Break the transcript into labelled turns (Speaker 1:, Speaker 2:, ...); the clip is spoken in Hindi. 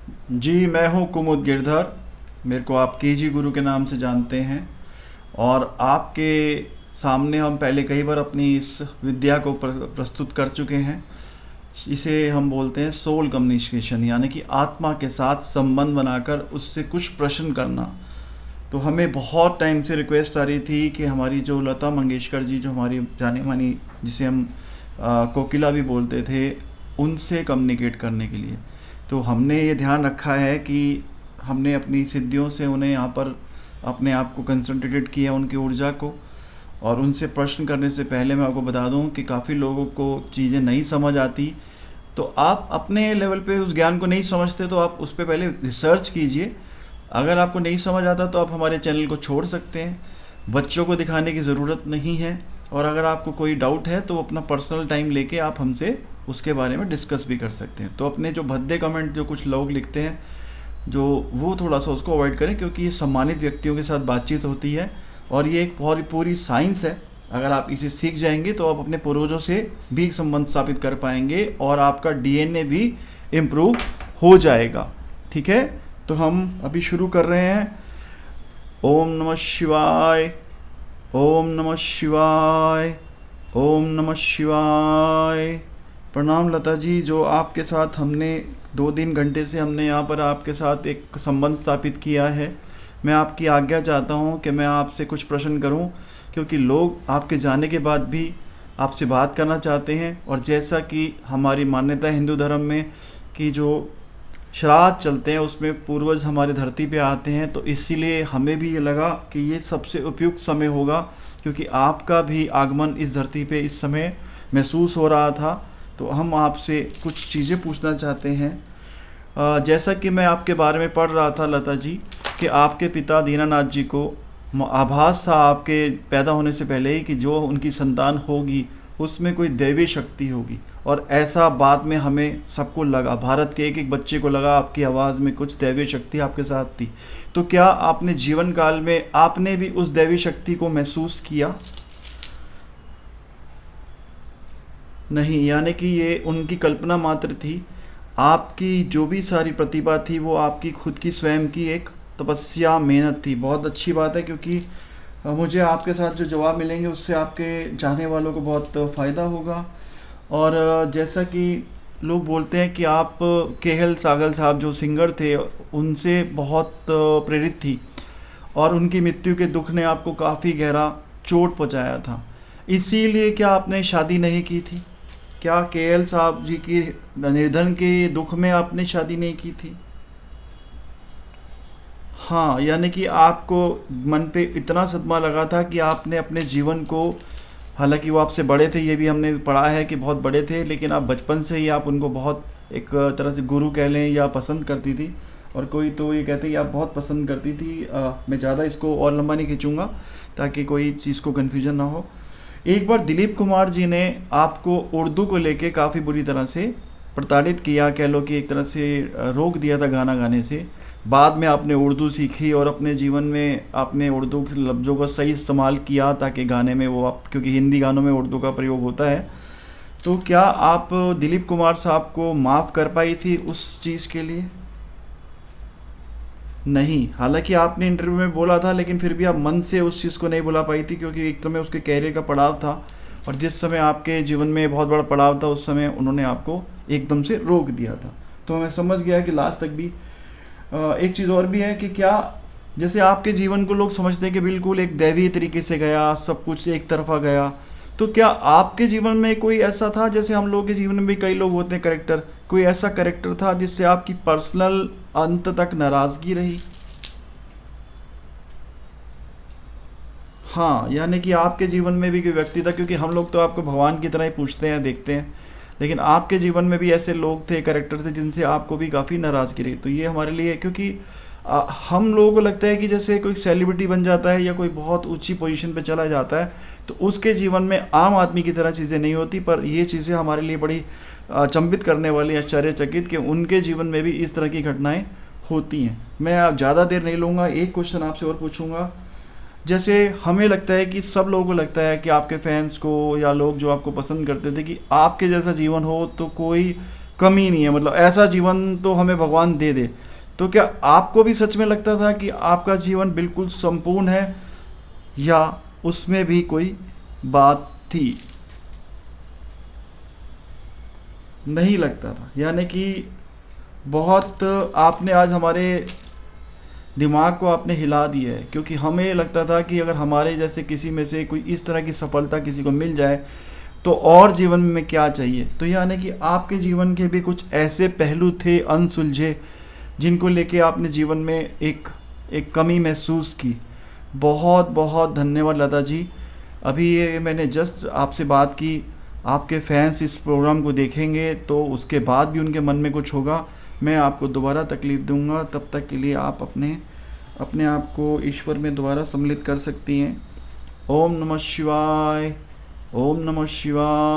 Speaker 1: जी, मैं हूँ कुमुद गिरधर। मेरे को आप केजी गुरु के नाम से जानते हैं। और आपके सामने हम पहले कई बार अपनी इस विद्या को प्रस्तुत कर चुके हैं। इसे हम बोलते हैं सोल कम्युनिकेशन, यानी कि आत्मा के साथ संबंध बनाकर उससे कुछ प्रश्न करना। तो हमें बहुत टाइम से रिक्वेस्ट आ रही थी कि हमारी जो लता मंगेशकर जी, जो हमारी जानी मानी, जिसे हम कोकिला भी बोलते थे, उनसे कम्युनिकेट करने के लिए। तो हमने ये ध्यान रखा है कि हमने अपनी सिद्धियों से उन्हें यहाँ पर अपने आप को कंसंट्रेटेड किया, उनकी ऊर्जा को। और उनसे प्रश्न करने से पहले मैं आपको बता दूं कि काफ़ी लोगों को चीज़ें नहीं समझ आती। तो आप अपने लेवल पे उस ज्ञान को नहीं समझते तो आप उस पर पहले रिसर्च कीजिए। अगर आपको नहीं समझ आता तो आप हमारे चैनल को छोड़ सकते हैं। बच्चों को दिखाने की ज़रूरत नहीं है। और अगर आपको कोई डाउट है तो अपना पर्सनल टाइम लेके आप हमसे उसके बारे में डिस्कस भी कर सकते हैं। तो अपने जो भद्दे कमेंट जो कुछ लोग लिखते हैं, जो वो थोड़ा सा उसको अवॉइड करें, क्योंकि ये सम्मानित व्यक्तियों के साथ बातचीत होती है और ये एक बहुत पूरी साइंस है। अगर आप इसे सीख जाएंगे तो आप अपने पूर्वजों से भी संबंध स्थापित कर पाएंगे और आपका डीएनए भी इम्प्रूव हो जाएगा। ठीक है, तो हम अभी शुरू कर रहे हैं। ओम नमः शिवाय। ओम नमः शिवाय। ओम नमः शिवाय। प्रणाम लता जी, जो आपके साथ हमने 2-3 घंटे से हमने यहाँ पर आपके साथ एक संबंध स्थापित किया है। मैं आपकी आज्ञा चाहता हूँ कि मैं आपसे कुछ प्रश्न करूँ, क्योंकि लोग आपके जाने के बाद भी आपसे बात करना चाहते हैं। और जैसा कि हमारी मान्यता है हिंदू धर्म में कि जो श्राद्ध चलते हैं उसमें पूर्वज हमारी धरती पे आते हैं, तो इसीलिए हमें भी ये लगा कि ये सबसे उपयुक्त समय होगा, क्योंकि आपका भी आगमन इस धरती पे इस समय महसूस हो रहा था। तो हम आपसे कुछ चीज़ें पूछना चाहते हैं। जैसा कि मैं आपके बारे में पढ़ रहा था लता जी, कि आपके पिता दीनानाथ जी को आभास था आपके पैदा होने से पहले ही कि जो उनकी संतान होगी उसमें कोई दैवी शक्ति होगी। और ऐसा बाद में हमें सबको लगा, भारत के एक एक बच्चे को लगा आपकी आवाज़ में कुछ दैवी शक्ति आपके साथ थी। तो क्या आपने जीवन काल में आपने भी उस दैवी शक्ति को महसूस किया? नहीं, यानी कि ये उनकी कल्पना मात्र थी। आपकी जो भी सारी प्रतिभा थी वो आपकी खुद की स्वयं की एक तपस्या, मेहनत थी। बहुत अच्छी बात है, क्योंकि मुझे आपके साथ जो जवाब मिलेंगे उससे आपके चाहने वालों को बहुत फ़ायदा होगा। और जैसा कि लोग बोलते हैं कि आप केएल सागल साहब जो सिंगर थे उनसे बहुत प्रेरित थी, और उनकी मृत्यु के दुख ने आपको काफ़ी गहरा चोट पहुंचाया था। इसीलिए क्या आपने शादी नहीं की थी? क्या केएल साहब जी की निधन के दुख में आपने शादी नहीं की थी? हाँ, यानी कि आपको मन पे इतना सदमा लगा था कि आपने अपने जीवन को, हालांकि वो आपसे बड़े थे, ये भी हमने पढ़ा है कि बहुत बड़े थे, लेकिन आप बचपन से ही आप उनको बहुत एक तरह से गुरु कह लें या पसंद करती थी। और कोई तो ये कहते हैं कि आप बहुत पसंद करती थी। मैं ज़्यादा इसको और लंबा नहीं खींचूंगा ताकि कोई चीज़ को कन्फ्यूजन ना हो। एक बार दिलीप कुमार जी ने आपको उर्दू को लेके काफ़ी बुरी तरह से प्रताड़ित किया, कह लो कि एक तरह से रोक दिया था गाना गाने से। बाद में आपने उर्दू सीखी और अपने जीवन में आपने उर्दू के लफ्ज़ों का सही इस्तेमाल किया ताकि गाने में वो आप, क्योंकि हिंदी गानों में उर्दू का प्रयोग होता है। तो क्या आप दिलीप कुमार साहब को माफ़ कर पाई थी उस चीज़ के लिए? नहीं, हालांकि आपने इंटरव्यू में बोला था, लेकिन फिर भी आप मन से उस चीज़ को नहीं बुला पाई थी, क्योंकि एक समय उसके कैरियर का पड़ाव था। और जिस समय आपके जीवन में बहुत बड़ा पड़ाव था उस समय उन्होंने आपको एकदम से रोक दिया था। तो मैं समझ गया कि लास्ट तक भी एक चीज़ और भी है कि क्या, जैसे आपके जीवन को लोग समझते हैं कि बिल्कुल एक दैवीय तरीके से गया, सब कुछ एक तरफा गया, तो क्या आपके जीवन में कोई ऐसा था, जैसे हम लोगों के जीवन में भी कई लोग होते हैं करेक्टर, कोई ऐसा करेक्टर था जिससे आपकी पर्सनल अंत तक नाराज़गी रही? हाँ, यानी कि आपके जीवन में भी कोई व्यक्ति था, क्योंकि हम लोग तो आपको भगवान की तरह ही पूछते हैं, देखते हैं, लेकिन आपके जीवन में भी ऐसे लोग थे, कैरेक्टर थे, जिनसे आपको भी काफ़ी नाराज़गी रही। तो ये हमारे लिए, क्योंकि हम लोगों को लगता है कि जैसे कोई सेलिब्रिटी बन जाता है या कोई बहुत ऊंची पोजीशन पे चला जाता है तो उसके जीवन में आम आदमी की तरह चीज़ें नहीं होती, पर ये चीज़ें हमारे लिए बड़ी अचंभित करने वाली, आश्चर्यचकित, कि उनके जीवन में भी इस तरह की घटनाएं होती हैं। मैं अब ज़्यादा देर नहीं लूँगा, एक क्वेश्चन आपसे और पूछूंगा। जैसे हमें लगता है कि सब लोगों को लगता है कि आपके फैंस को या लोग जो आपको पसंद करते थे कि आपके जैसा जीवन हो तो कोई कमी नहीं है, मतलब ऐसा जीवन तो हमें भगवान दे दे। तो क्या आपको भी सच में लगता था कि आपका जीवन बिल्कुल संपूर्ण है, या उसमें भी कोई बात थी? नहीं लगता था, यानी कि बहुत आपने आज हमारे दिमाग को आपने हिला दिया है, क्योंकि हमें लगता था कि अगर हमारे जैसे किसी में से कोई इस तरह की सफलता किसी को मिल जाए तो और जीवन में क्या चाहिए। तो यानी कि आपके जीवन के भी कुछ ऐसे पहलू थे अनसुलझे, जिनको लेके आपने जीवन में एक कमी महसूस की। बहुत बहुत धन्यवाद लता जी। अभी ये मैंने जस्ट आपसे बात की, आपके फैंस इस प्रोग्राम को देखेंगे तो उसके बाद भी उनके मन में कुछ होगा। मैं आपको दोबारा तकलीफ़ दूंगा, तब तक के लिए आप अपने अपने आप को ईश्वर में दोबारा सम्मिलित कर सकती हैं। ओम नमः शिवाय। ओम नमः शिवाय।